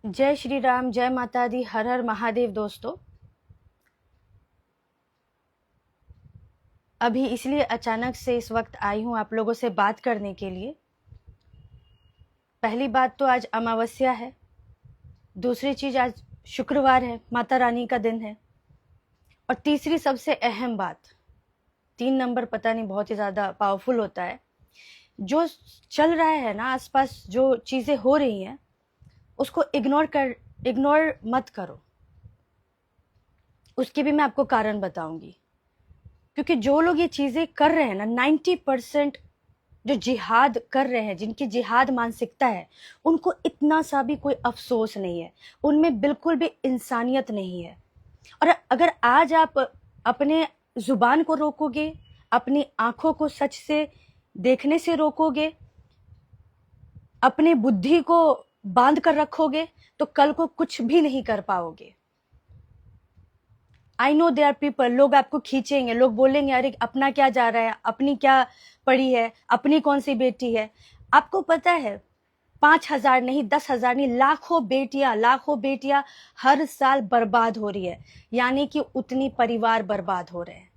जय श्री राम, जय माता दी, हर हर महादेव। दोस्तों, अभी इसलिए अचानक से इस वक्त आई हूँ आप लोगों से बात करने के लिए। पहली बात तो आज अमावस्या है। दूसरी चीज, आज शुक्रवार है, माता रानी का दिन है। और तीसरी सबसे अहम बात, 3 नंबर पता नहीं बहुत ही ज़्यादा पावरफुल होता है। जो चल रहा है ना आसपास, जो चीज़ें हो रही हैं, उसको इग्नोर मत करो। उसके भी मैं आपको कारण बताऊंगी। क्योंकि जो लोग ये चीज़ें कर रहे हैं ना, 90% जो जिहाद कर रहे हैं, जिनकी जिहाद मानसिकता है, उनको इतना सा भी कोई अफसोस नहीं है, उनमें बिल्कुल भी इंसानियत नहीं है। और अगर आज आप अपने जुबान को रोकोगे, अपनी आंखों को सच से देखने से रोकोगे, अपने बुद्धि को बांध कर रखोगे, तो कल को कुछ भी नहीं कर पाओगे। I know there are people, लोग आपको खींचेंगे, लोग बोलेंगे अरे अपना क्या जा रहा है, अपनी क्या पड़ी है, अपनी कौन सी बेटी है। आपको पता है 5,000 नहीं, 10,000 नहीं, लाखों बेटियां हर साल बर्बाद हो रही है। यानी कि उतनी परिवार बर्बाद हो रहे हैं।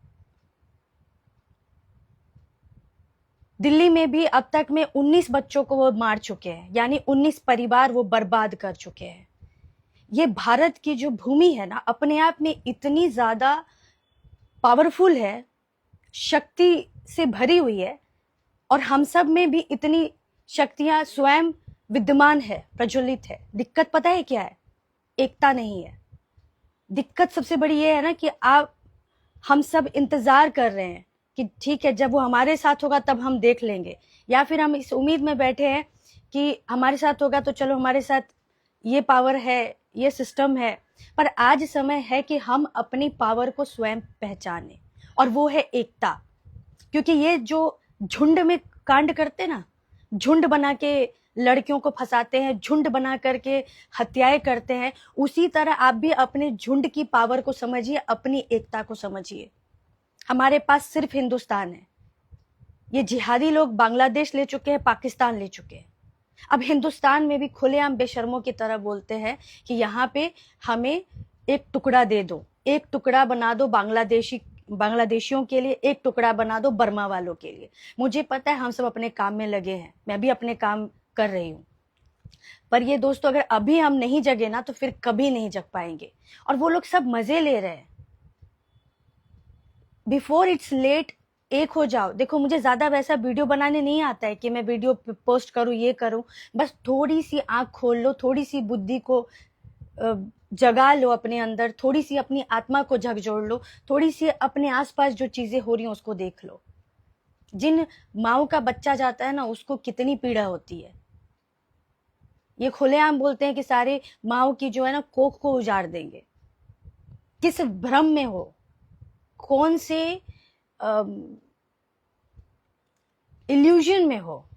दिल्ली में भी अब तक में 19 बच्चों को वो मार चुके हैं, यानी 19 परिवार वो बर्बाद कर चुके हैं। ये भारत की जो भूमि है ना, अपने आप में इतनी ज्यादा पावरफुल है, शक्ति से भरी हुई है, और हम सब में भी इतनी शक्तियां स्वयं विद्यमान है, प्रज्वलित है। दिक्कत पता है क्या है? एकता नहीं है। दिक्कत सबसे बड़ी ये है ना कि हम सब इंतजार कर रहे हैं कि ठीक है, जब वो हमारे साथ होगा तब हम देख लेंगे, या फिर हम इस उम्मीद में बैठे हैं कि हमारे साथ होगा तो चलो, हमारे साथ ये पावर है, ये सिस्टम है। पर आज समय है कि हम अपनी पावर को स्वयं पहचाने, और वो है एकता। क्योंकि ये जो झुंड में कांड करते ना, झुंड बना के लड़कियों को फंसाते हैं, झुंड बना करके हत्याएं करते हैं, उसी तरह आप भी अपने झुंड की पावर को समझिए, अपनी एकता को समझिए। हमारे पास सिर्फ हिंदुस्तान है। ये जिहादी लोग बांग्लादेश ले चुके हैं, पाकिस्तान ले चुके हैं। अब हिंदुस्तान में भी खुलेआम बेशर्मों की तरह बोलते हैं कि यहाँ पे हमें एक टुकड़ा दे दो, एक टुकड़ा बना दो बांग्लादेशियों के लिए, एक टुकड़ा बना दो बर्मा वालों के लिए। मुझे पता है हम सब अपने काम में लगे हैं, मैं भी अपने काम कर रही हूँ। पर ये दोस्तों, अगर अभी हम नहीं जगे ना तो फिर कभी नहीं जग पाएंगे। और वो लोग सब मजे ले रहे हैं। बिफोर इट्स लेट, एक हो जाओ। देखो, मुझे ज्यादा वैसा वीडियो बनाने नहीं आता है कि मैं वीडियो पोस्ट करूं, ये करूं। बस थोड़ी सी आंख खोल लो, थोड़ी सी बुद्धि को जगा लो अपने अंदर, थोड़ी सी अपनी आत्मा को झकझोर लो, थोड़ी सी अपने आसपास जो चीजें हो रही हैं उसको देख लो। जिन माओ का बच्चा जाता है ना, उसको कितनी पीड़ा होती है। ये खुलेआम बोलते हैं कि सारे माओ की जो है ना कोख को उजाड़ देंगे। किस भ्रम में हो, कौन से इल्यूजन में हो?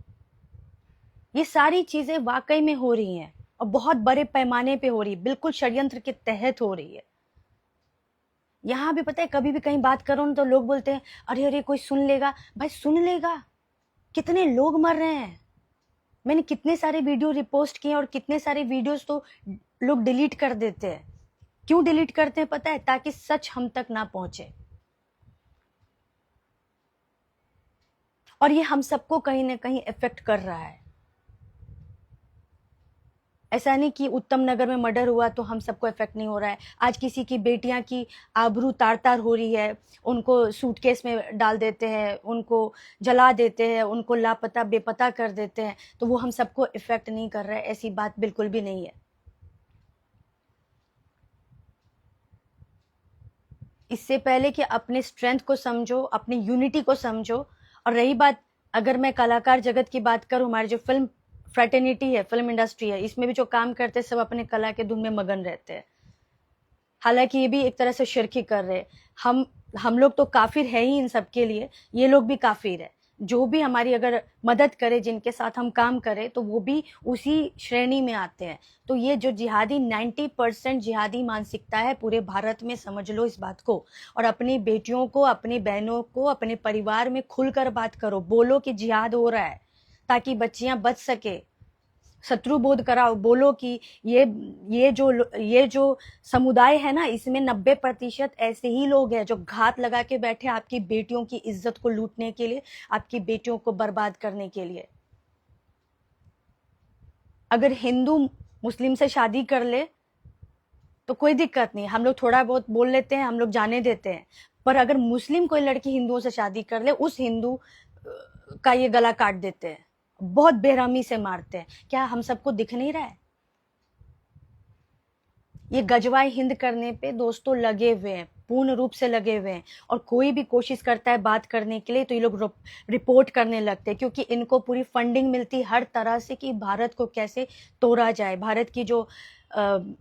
ये सारी चीजें वाकई में हो रही हैं, और बहुत बड़े पैमाने पे हो रही है, बिल्कुल षड्यंत्र के तहत हो रही है। यहां भी पता है, कभी भी कहीं बात करो ना तो लोग बोलते हैं अरे अरे कोई सुन लेगा। भाई सुन लेगा? कितने लोग मर रहे हैं। मैंने कितने सारे वीडियो रिपोस्ट किए, और कितने सारे वीडियोस तो लोग डिलीट कर देते हैं। क्यों डिलीट करते हैं पता है? ताकि सच हम तक ना पहुंचे। और ये हम सबको कहीं ना कहीं इफेक्ट कर रहा है। ऐसा नहीं कि उत्तम नगर में मर्डर हुआ तो हम सबको इफेक्ट नहीं हो रहा है। आज किसी की बेटियां की आबरू तार तार हो रही है, उनको सूटकेस में डाल देते हैं, उनको जला देते हैं, उनको लापता बेपता कर देते हैं, तो वो हम सबको इफेक्ट नहीं कर रहा है। ऐसी बात बिल्कुल भी नहीं है। इससे पहले कि अपने स्ट्रेंथ को समझो, अपनी यूनिटी को समझो। और रही बात, अगर मैं कलाकार जगत की बात करूं, हमारी जो फिल्म फ्रेटर्निटी है, फिल्म इंडस्ट्री है, इसमें भी जो काम करते हैं सब अपने कला के धुन में मगन रहते हैं। हालांकि ये भी एक तरह से शिरकी कर रहे हैं। हम लोग तो काफिर है ही इन सब के लिए, ये लोग भी काफिर है। जो भी हमारी अगर मदद करे, जिनके साथ हम काम करें, तो वो भी उसी श्रेणी में आते हैं। तो ये जो जिहादी 90% जिहादी मानसिकता है पूरे भारत में, समझ लो इस बात को। और अपनी बेटियों को, अपनी बहनों को, अपने परिवार में खुलकर बात करो, बोलो कि जिहाद हो रहा है, ताकि बच्चियां बच सके। शत्रु बोध कराओ, बोलो कि ये जो समुदाय है ना, इसमें 90% ऐसे ही लोग हैं जो घात लगा के बैठे आपकी बेटियों की इज्जत को लूटने के लिए, आपकी बेटियों को बर्बाद करने के लिए। अगर हिंदू मुस्लिम से शादी कर ले तो कोई दिक्कत नहीं, हम लोग थोड़ा बहुत बोल लेते हैं, हम लोग जाने देते हैं। पर अगर मुस्लिम कोई लड़की हिंदुओं से शादी कर ले, उस हिंदू का ये गला काट देते हैं, बहुत बेरहमी से मारते हैं। क्या हम सबको दिख नहीं रहा है? ये गजवाए हिंद करने पे दोस्तों लगे हुए हैं, पूर्ण रूप से लगे हुए हैं। और कोई भी कोशिश करता है बात करने के लिए तो ये लोग रिपोर्ट करने लगते हैं, क्योंकि इनको पूरी फंडिंग मिलती हर तरह से कि भारत को कैसे तोड़ा जाए, भारत की जो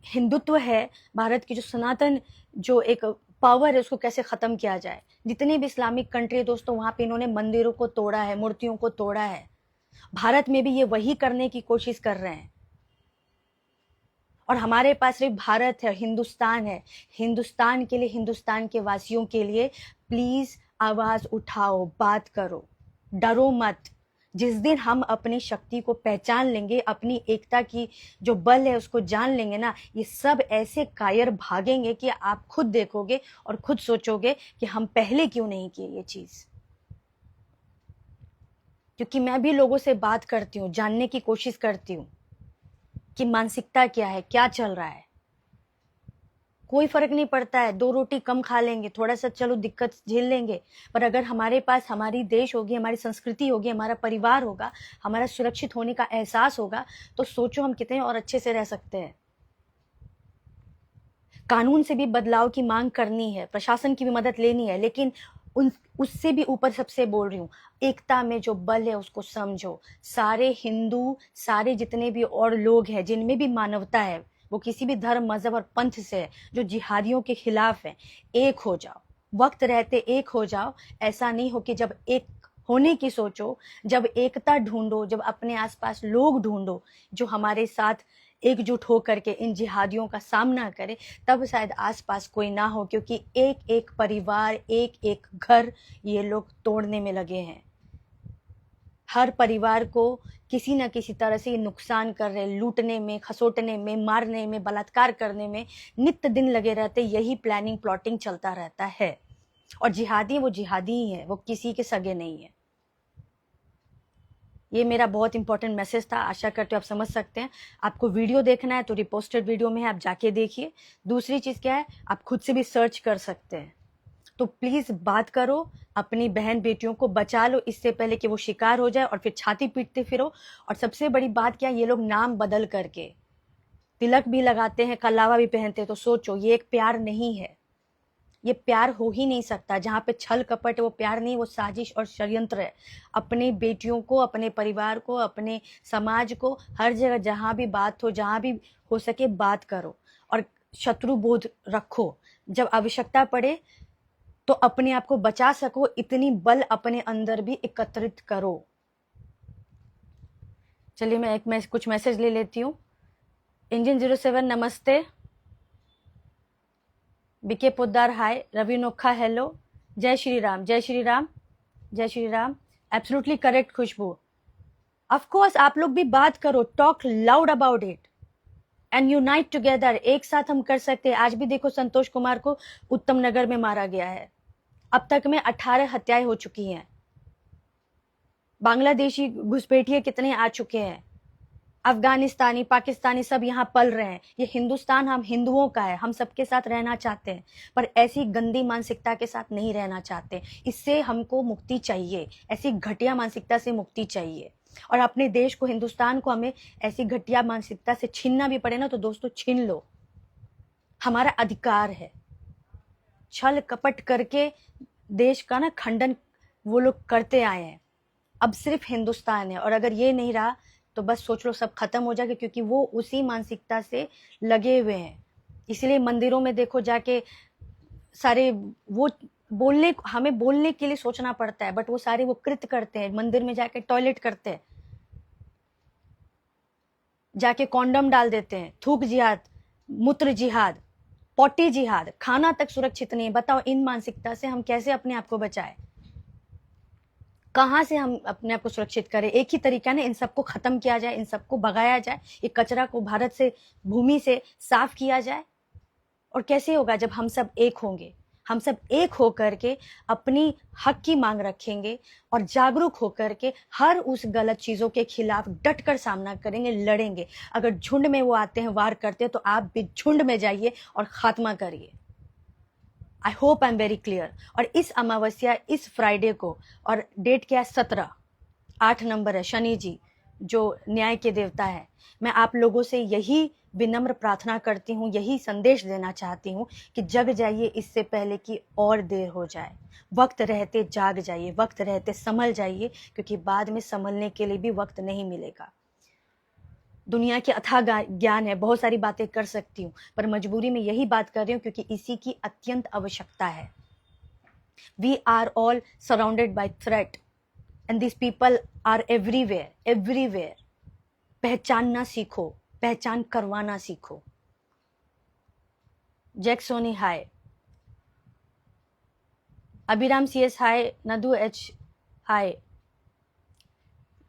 हिंदुत्व है, भारत की जो सनातन जो एक पावर है, उसको कैसे खत्म किया जाए। जितने भी इस्लामिक कंट्री है दोस्तों, वहां पे इन्होंने मंदिरों को तोड़ा है, मूर्तियों को तोड़ा है। भारत में भी ये वही करने की कोशिश कर रहे हैं। और हमारे पास सिर्फ भारत है, हिंदुस्तान है। हिंदुस्तान के लिए, हिंदुस्तान के वासियों के लिए प्लीज आवाज उठाओ, बात करो, डरो मत। जिस दिन हम अपनी शक्ति को पहचान लेंगे, अपनी एकता की जो बल है उसको जान लेंगे ना, ये सब ऐसे कायर भागेंगे कि आप खुद देखोगे और खुद सोचोगे कि हम पहले क्यों नहीं किए ये चीज। क्योंकि मैं भी लोगों से बात करती हूँ, जानने की कोशिश करती हूँ कि मानसिकता क्या है, क्या चल रहा है। कोई फर्क नहीं पड़ता है, 2 रोटी कम खा लेंगे, थोड़ा सा चलो दिक्कत झेल लेंगे, पर अगर हमारे पास हमारी देश होगी, हमारी संस्कृति होगी, हमारा परिवार होगा, हमारा सुरक्षित होने का एहसास होगा, तो सोचो हम कितने और अच्छे से रह सकते हैं। कानून से भी बदलाव की मांग करनी है, प्रशासन की भी मदद लेनी है, लेकिन उससे भी ऊपर सबसे बोल रही हूँ, एकता में जो बल है उसको समझो। सारे हिंदू, सारे जितने भी और लोग हैं जिनमें भी मानवता है, वो किसी भी धर्म, मजहब और पंथ से है, जो जिहादियों के खिलाफ है, एक हो जाओ। वक्त रहते एक हो जाओ। ऐसा नहीं हो कि जब एक होने की सोचो, जब एकता ढूंढो, जब अपने आसपास लोग ढूंढो जो हमारे साथ एकजुट होकर के इन जिहादियों का सामना करे, तब शायद आसपास कोई ना हो। क्योंकि एक एक परिवार, एक एक घर ये लोग तोड़ने में लगे हैं। हर परिवार को किसी न किसी तरह से नुकसान कर रहे, लूटने में, खसोटने में, मारने में, बलात्कार करने में नित्य दिन लगे रहते। यही प्लानिंग प्लॉटिंग चलता रहता है। और जिहादी वो जिहादी ही है, वो किसी के सगे नहीं है। ये मेरा बहुत इंपॉर्टेंट मैसेज था, आशा करते हो आप समझ सकते हैं। आपको वीडियो देखना है तो रिपोस्टेड वीडियो में है, आप जाके देखिए। दूसरी चीज क्या है, आप खुद से भी सर्च कर सकते हैं। तो प्लीज बात करो, अपनी बहन बेटियों को बचा लो इससे पहले कि वो शिकार हो जाए और फिर छाती पीटते फिरो। और सबसे बड़ी बात क्या, ये लोग नाम बदल करके तिलक भी लगाते हैं, कलावा भी पहनते हैं, तो सोचो ये एक प्यार नहीं है, ये प्यार हो ही नहीं सकता। जहां पे छल कपट है वो प्यार नहीं, वो साजिश और षड्यंत्र है। अपने बेटियों को, अपने परिवार को, अपने समाज को, हर जगह जहां भी बात हो, जहां भी हो सके बात करो और शत्रु बोध रखो। जब आवश्यकता पड़े तो अपने आप को बचा सको, इतनी बल अपने अंदर भी एकत्रित करो। चलिए मैं कुछ मैसेज ले लेती हूँ। इंजन 07 नमस्ते, B K Poddar hi, Ravi Nokha hello, जय श्री राम, जय श्री राम, जय Shri Ram. Absolutely correct Khushboo. Of course आप लोग भी बात करो, talk loud about it and unite together. एक साथ हम कर सकते हैं। आज भी देखो संतोष कुमार को उत्तम नगर में मारा गया है। अब तक में 18 हत्याएं हो चुकी हैं। बांग्लादेशी घुसपैठिए कितने आ चुके हैं। अफगानिस्तानी, पाकिस्तानी सब यहाँ पल रहे हैं। ये हिंदुस्तान हम हिंदुओं का है, हम सबके साथ रहना चाहते हैं, पर ऐसी गंदी मानसिकता के साथ नहीं रहना चाहते। इससे हमको मुक्ति चाहिए, ऐसी घटिया मानसिकता से मुक्ति चाहिए। और अपने देश को, हिंदुस्तान को हमें ऐसी घटिया मानसिकता से छीनना भी पड़े ना, तो दोस्तों छीन लो, हमारा अधिकार है। छल कपट करके देश का ना खंडन वो लोग करते आए हैं। अब सिर्फ हिंदुस्तान है, और अगर ये नहीं रहा तो बस सोच लो सब खत्म हो जाएगा, क्योंकि वो उसी मानसिकता से लगे हुए हैं। इसलिए मंदिरों में देखो जाके सारे वो हमें बोलने के लिए सोचना पड़ता है, बट वो सारे वो कृत्य करते हैं। मंदिर में जाके टॉयलेट करते हैं, जाके कॉन्डम डाल देते हैं, थूक जिहाद, मूत्र जिहाद, पॉटी जिहाद, खाना तक सुरक्षित नहीं है। बताओ इन मानसिकता से हम कैसे अपने आप को बचाएं। कहाँ से हम अपने आप को सुरक्षित करें? एक ही तरीका ना, इन सबको खत्म किया जाए, इन सबको भगाया जाए, ये कचरा को भारत से, भूमि से साफ किया जाए। और कैसे होगा? जब हम सब एक होंगे, हम सब एक होकर के अपनी हक की मांग रखेंगे और जागरूक होकर के हर उस गलत चीजों के खिलाफ डट कर सामना करेंगे, लड़ेंगे। अगर झुंड में वो आते हैं, वार करते हैं, तो आप भी झुंड में जाइए और खात्मा करिए। I hope I am very clear. और इस अमावस्या, इस फ्राइडे को, और डेट क्या है? 17, 8 नंबर है, शनि जी जो न्याय के देवता है। मैं आप लोगों से यही विनम्र प्रार्थना करती हूँ, यही संदेश देना चाहती हूँ कि जग जाइए इससे पहले कि और देर हो जाए। वक्त रहते जाग जाइए, वक्त रहते संभल जाइए, क्योंकि बाद में संभलने के लिए भी वक्त नहीं मिलेगा। दुनिया के अथाह ज्ञान है, बहुत सारी बातें कर सकती हूँ, पर मजबूरी में यही बात कर रही हूँ क्योंकि इसी की अत्यंत आवश्यकता है। We are all surrounded by threat and this people are everywhere, everywhere. पहचानना सीखो, पहचान करवाना सीखो। Jack Soni hi, Abhiram CS hi, Nadu H hi.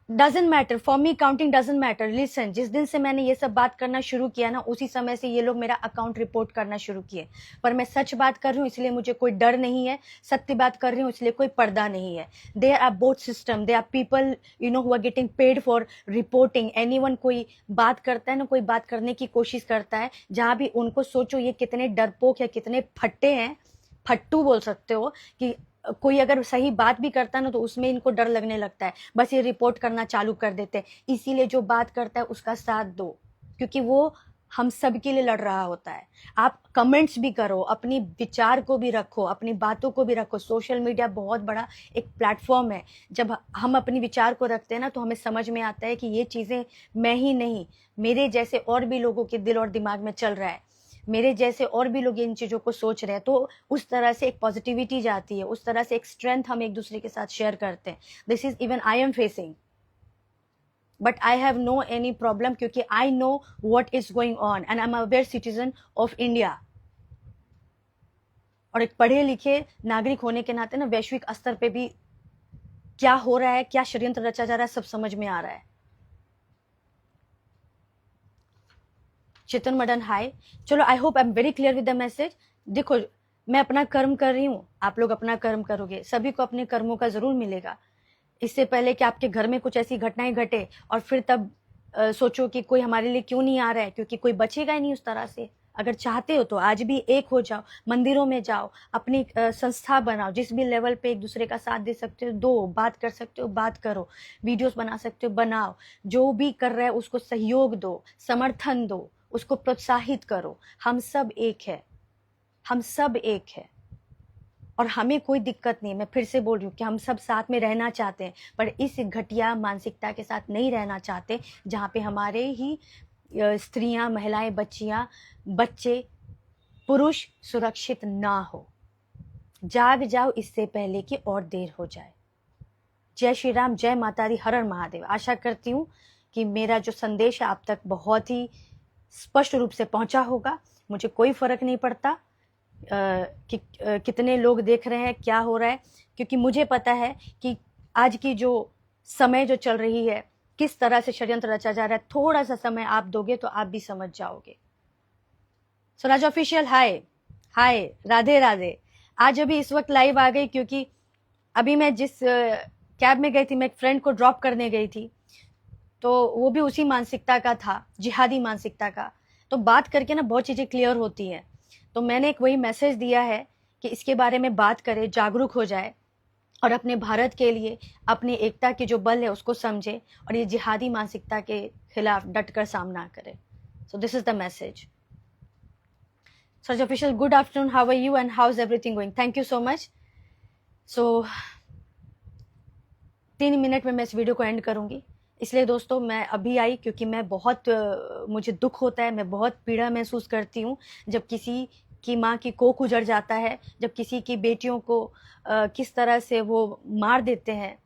Doesn't matter for me, counting doesn't matter. Listen, जिस दिन से मैंने ये सब बात करना शुरू किया ना, उसी समय से ये लोग मेरा अकाउंट रिपोर्ट करना शुरू किए। पर मैं सच बात कर रही हूँ इसलिए मुझे कोई डर नहीं है, सत्य बात कर रही हूँ इसलिए कोई पर्दा नहीं है। There are both system, they are people you know who are getting paid for reporting. Anyone कोई बात करता है ना, कोई बात करने की कोशिश करता है, जहां भी उनको सोचो ये कितने डरपोक या कितने फट्टे हैं, फट्टू बोल सकते हो, कि कोई अगर सही बात भी करता है ना तो उसमें इनको डर लगने लगता है, बस ये रिपोर्ट करना चालू कर देते हैं। इसीलिए जो बात करता है उसका साथ दो, क्योंकि वो हम सब के लिए लड़ रहा होता है। आप कमेंट्स भी करो, अपनी विचार को भी रखो, अपनी बातों को भी रखो। सोशल मीडिया बहुत बड़ा एक प्लेटफॉर्म है। जब हम अपनी विचार को रखते हैं ना तो हमें समझ में आता है कि ये चीज़ें मैं ही नहीं, मेरे जैसे और भी लोगों के दिल और दिमाग में चल रहा है, मेरे जैसे और भी लोग इन चीज़ों को सोच रहे हैं। तो उस तरह से एक पॉजिटिविटी जाती है, उस तरह से एक स्ट्रेंथ हम एक दूसरे के साथ शेयर करते हैं। This is even I am facing, but I have no any problem, क्योंकि I know what is going on and I am aware citizen of India. और एक पढ़े लिखे नागरिक होने के नाते ना वैश्विक स्तर पे भी क्या हो रहा है, क्या षड्यंत्र रचा जा रहा है, सब समझ में आ रहा है। चेतन मडन हाय। चलो, I hope I am very clear with the message. देखो, मैं अपना कर्म कर रही हूँ, आप लोग अपना कर्म करोगे, सभी को अपने कर्मों का जरूर मिलेगा। इससे पहले कि आपके घर में कुछ ऐसी घटनाएं घटे और फिर तब सोचो कि कोई हमारे लिए क्यों नहीं आ रहा है, क्योंकि कोई बचेगा ही नहीं उस तरह से। अगर चाहते हो तो आज भी एक हो जाओ, मंदिरों में जाओ, अपनी संस्था बनाओ, जिस भी लेवल पे एक दूसरे का साथ दे सकते हो दो, बात कर सकते हो बात करो, वीडियोस बना सकते हो बनाओ, जो भी कर रहा है उसको सहयोग दो, समर्थन दो, उसको प्रोत्साहित करो। हम सब एक है, हम सब एक है और हमें कोई दिक्कत नहीं। मैं फिर से बोल रही हूँ कि हम सब साथ में रहना चाहते हैं, पर इस घटिया मानसिकता के साथ नहीं रहना चाहते जहाँ पे हमारे ही स्त्रियां, महिलाएं, बच्चियां, बच्चे, पुरुष सुरक्षित ना हो। जाग जाओ इससे पहले कि और देर हो जाए। जय श्री राम, जय माता दी, हर हर महादेव। आशा करती हूँ कि मेरा जो संदेश है आप तक बहुत ही स्पष्ट रूप से पहुंचा होगा। मुझे कोई फर्क नहीं पड़ता कि कितने लोग देख रहे हैं, क्या हो रहा है, क्योंकि मुझे पता है कि आज की जो समय जो चल रही है, किस तरह से षड्यंत्र रचा जा रहा है। थोड़ा सा समय आप दोगे तो आप भी समझ जाओगे। स्वराज ऑफिशियल हाय, हाय, राधे राधे। आज अभी इस वक्त लाइव आ गई क्योंकि अभी मैं जिस कैब में गई थी, मैं एक फ्रेंड को ड्रॉप करने गई थी, तो वो भी उसी मानसिकता का था, जिहादी मानसिकता का। तो बात करके ना बहुत चीज़ें क्लियर होती हैं। तो मैंने एक वही मैसेज दिया है कि इसके बारे में बात करें, जागरूक हो जाए और अपने भारत के लिए अपनी एकता की जो बल है उसको समझे और ये जिहादी मानसिकता के खिलाफ डटकर सामना करे। So this is the message. Search official, good afternoon, how are you and how is everything going? Thank you so much. So 3 minute में मैं इस वीडियो को एंड करूंगी। इसलिए दोस्तों मैं अभी आई क्योंकि मैं बहुत मुझे दुख होता है, मैं बहुत पीड़ा महसूस करती हूँ जब किसी की माँ की कोख उजड़ जाता है, जब किसी की बेटियों को किस तरह से वो मार देते हैं।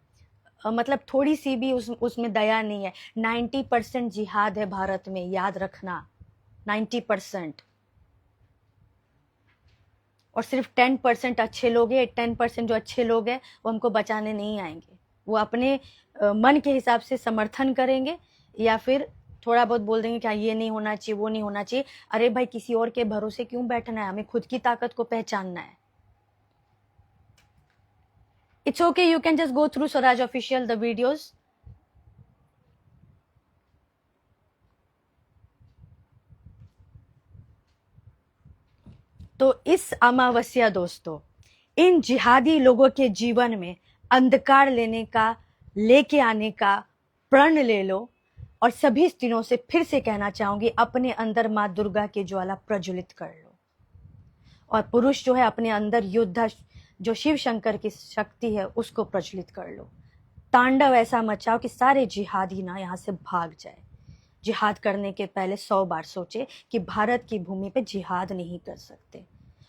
मतलब थोड़ी सी भी उसमें दया नहीं है। 90% जिहाद है भारत में, याद रखना, 90%। और सिर्फ 10% अच्छे लोग हैं। 10% जो अच्छे लोग हैं वो हमको बचाने नहीं आएंगे। वो अपने मन के हिसाब से समर्थन करेंगे या फिर थोड़ा बहुत बोल देंगे क्या ये नहीं होना चाहिए, वो नहीं होना चाहिए। अरे भाई, किसी और के भरोसे क्यों बैठना है, हमें खुद की ताकत को पहचानना है। It's okay, you can just go through Swaraj Official, the videos. तो इस अमावस्या दोस्तों, इन जिहादी लोगों के जीवन में अंधकार लेके आने का प्रण ले लो। और सभी स्त्रियों से फिर से कहना चाहूंगी, अपने अंदर माँ दुर्गा की ज्वाला प्रज्वलित कर लो। और पुरुष जो है, अपने अंदर योद्धा जो शिव शंकर की शक्ति है उसको प्रज्वलित कर लो। तांडव ऐसा मचाओ कि सारे जिहादी ना यहाँ से भाग जाए। जिहाद करने के पहले 100 बार सोचे कि भारत की भूमि पे जिहाद नहीं कर सकते।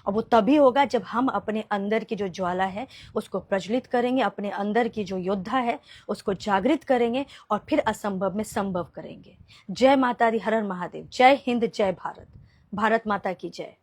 और वो तभी होगा जब हम अपने अंदर की जो ज्वाला है उसको प्रज्वलित करेंगे, अपने अंदर की जो योद्धा है उसको जागृत करेंगे और फिर असंभव में संभव करेंगे। जय माता दी, हर हर महादेव, जय हिंद, जय भारत, भारत माता की जय।